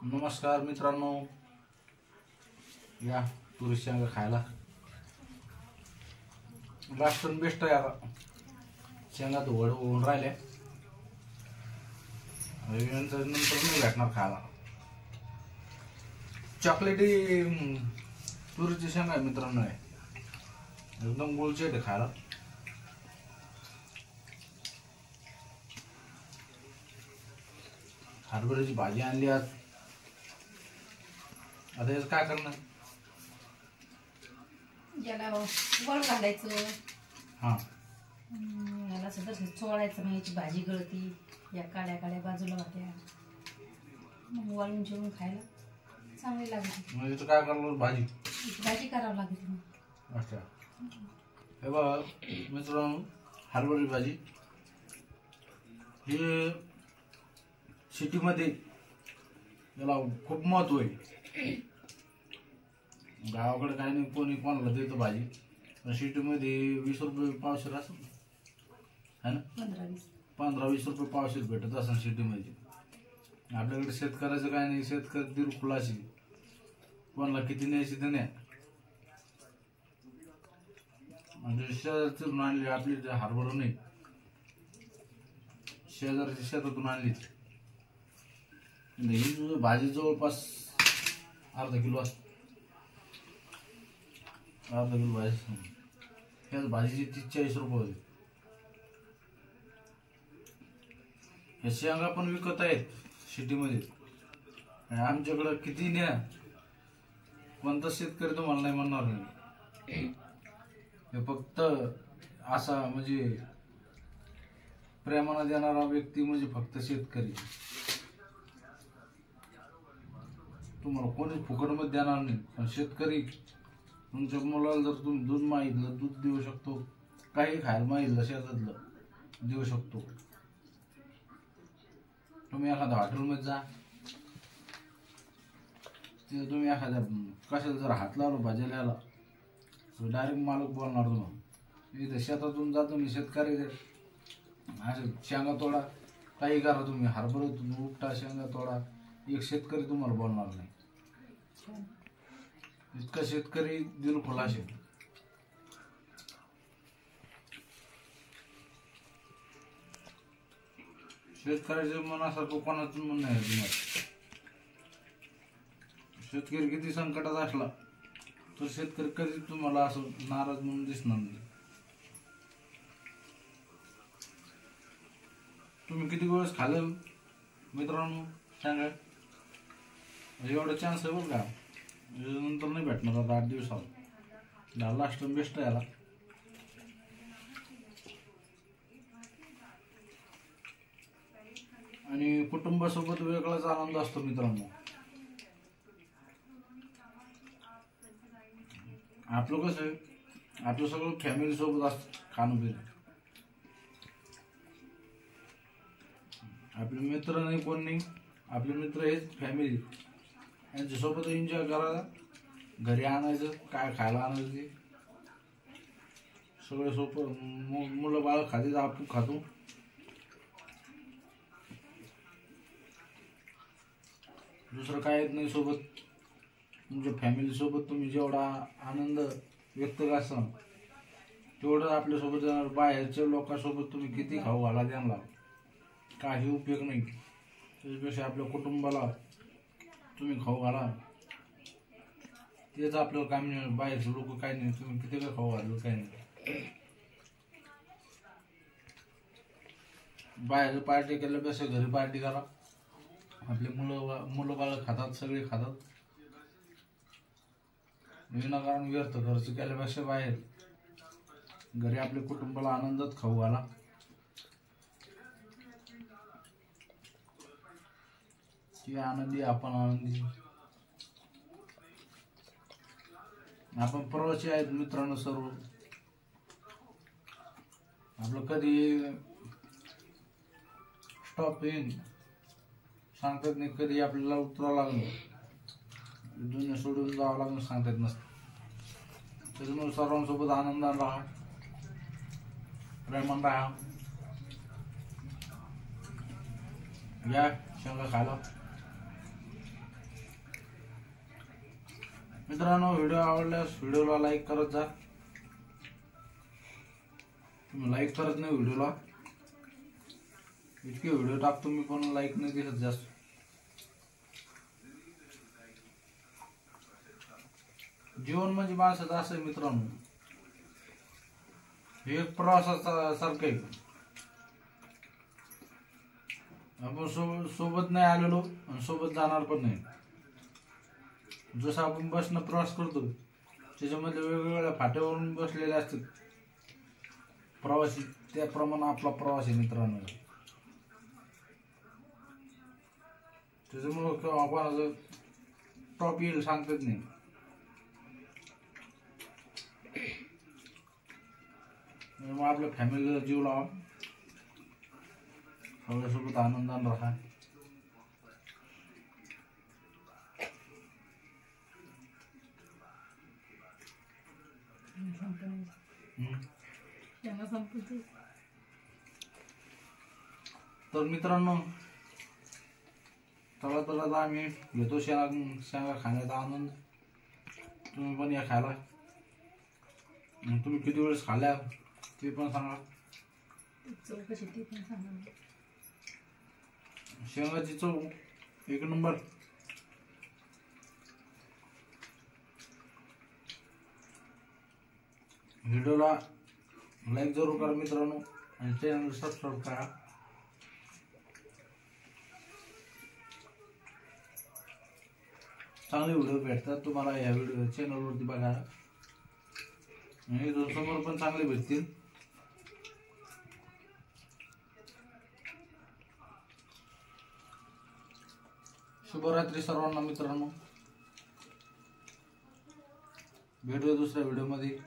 नमस्कार मित्रांनो, या तुरीची शेंगा खायला लास्ट पण बेस्ट आहे. आता शेंगा तर वड होऊन राहिल्या, नंतर नाही भेटणार खायला. चॉकलेटी तुरीची शेंगा आहे मित्रांनो, एकदम गुळचट आहे खायला. हरभऱ्याची भाजी आणली आज. आता याचं काय करणार? याला वळ घालायचं. हा, याला सगळं चोळायचं. मग याची भाजी गळती, या काड्या काड्या बाजूला होत्या, मग वळून जेवून खायला चांगली लागते. मग याचं काय करणार? भाजी भाजी करावं लागते मग. अच्छा, हे बघा मित्रांनो, हरभऱ्याची भाजी हे सिटीमध्ये याला खूप महत्व आहे. गावाकडे काही नाही, कोणी कोणाला देतं भाजी. पण सिटीमध्ये 20 रुपये पावशेर असं है ना, 15-20 रुपये पावशेर भेटत असं सिटीमध्ये. आपल्याकडे शेतकऱ्याचं काय नाही, शेतकरी दिरखुलाशी, कोणाला किती न्यायची तर न्या. म्हणजे शेजारची आणली आपली हरभरा नाही, शेजारची शेतातून आणली. ही भाजी जवळपास अर्धा किलो असते. अर्धा किलो भाजी, त्याच भाजीची 30-40 रुपये होते. हे शेंगा पण विकत आहेत सिटीमध्ये. आमच्याकडं किती न्या, कोणता शेतकरी तुम्हाला नाही म्हणणार नाही. हे फक्त असा म्हणजे प्रेमानं देणारा व्यक्ती म्हणजे फक्त शेतकरी. तुम्हाला कोणीच फुकटमध्ये देणार नाही. पण शेतकरी तुमच्या मुलाला जर तुम्ही दूध मागितलं, दूध देऊ शकतो. काही खायला मागितलं शेतातलं देऊ शकतो. तुम्ही एखाद्या हॉटेलमध्ये जा, तिथे तुम्ही एखाद्या कशाला जर हात लावलो भाजीला याला, डायरेक्ट मालक बोलणार तुम्हाला. इथे शेतातून जातो मी, शेतकरी असे शेंगा तोडा, काही करा तुम्ही, हरभऱ्यातून उपटा शेंगा तोडा, एक शेतकरी तुम्हाला बोलणार नाही. इतका शेतकरी दिलखुलास. शेतकऱ्याच्या मनासारखं कोणाचं मन नाही तुम्हाला. शेतकरी किती संकटात असला तर शेतकरी कधीच तुम्हाला असं नाराज म्हणून दिसणार नाही. तुम्ही किती वेळेस खाल्लं मित्रांनो सांगा. एवढा चान्स आहे बरं का, नंतर नाही भेटणार. आता 8 दिवसाला लास्ट बेस्ट आहे याला. आणि कुटुंबासोबत वेगळाच आनंद असतो मित्रांनो. आपलं कसं आहे, आपलं सगळं फॅमिली सोबत असतं खाणं पिणं. आपले मित्र नाही, कोण नाही. आपले मित्र हेच फॅमिली, यांच्यासोबत एन्जॉय करायला. घरी आणायचं, काय खायला आणायचं ते सगळं सोपं. मुलं बाळ खाते, आपण खातो. दुसरं काय येत नाही सोबत. तुमच्या फॅमिली सोबत तुम्ही जेवढा आनंद व्यक्त करसाल तेवढं आपल्यासोबत जाणार. बाहेरच्या लोकांसोबत तुम्ही किती खाऊ घाला, त्यांना काही उपयोग नाही. त्याच्यापेक्षा आपल्या कुटुंबाला तुम्ही खाऊ घाला, तेच आपल्याला काम नाही. बाहेरचे लोक काय नाही, तुम्ही किती काय खाऊ घालू काय नाही. बाहेर पार्टी केल्यापेक्षा घरी पार्टी करा. आपले मुलं बाळ खातात, सगळे खातात. विनाकारण व्यर्थ खर्च केल्यापेक्षा बाहेर घरी आपल्या कुटुंबाला आनंदात खाऊ घाला. ती आनंदी, आपण आनंदी. आपण प्रवासी आहेत मित्रांनो सर्व. आपलं कधी स्टॉप येईन सांगतात नाही, कधी आपल्याला उतरावं लागलं, दुनिया सोडून जावं लागलं सांगतात नसतं. त्याच्यामुळे सर्वांसोबत आनंदाने राहा, प्रेमाने राहा. या शेंगा खायला. मित्रांनो, व्हिडिओ आवडल्यास व्हिडिओला लाईक करत जा. तुम्ही लाईक करत नाही व्हिडिओला. इतके व्हिडिओ टाकतो मी पण लाईक नाही दिसत जास्त. जीवन म्हणजे माणसाचं असं आहे मित्रांनो, हे एक प्रवासाचा सारखं आहे. आपण सोबत नाही आलेलो आणि सोबत जाणार पण नाही. जसं आपण बसनं प्रवास करतो त्याच्यामध्ये वेगवेगळ्या फाट्यावरून बसलेले असतात प्रवासी, त्याप्रमाणे आपला प्रवास आहे मित्रांनो. त्याच्यामुळं कोणाचं टॉप येईल सांगतात नाही. मग आपल्या फॅमिलीला जीव लावा, सगळ्यासोबत आनंदाने राहा. तर मित्रांनो, चला तर आता आम्ही घेतो शेंगा खाण्याचा आनंद. तुम्ही पण या खायला. तुम्ही किती वेळेस खाल्ल्या ते पण सांगा. शेंगाची चव एक नंबर. व्हिडिओला लाईक जरूर करा मित्रांनो आणि चॅनल सबस्क्राईब करा. चांगले व्हिडिओ भेटतात तुम्हाला या व्हिडिओ चॅनलवरती बघायला. आणि समोर पण चांगले भेटतील. शुभरात्री सर्वांना मित्रांनो. भेटूया दुसऱ्या व्हिडिओमध्ये.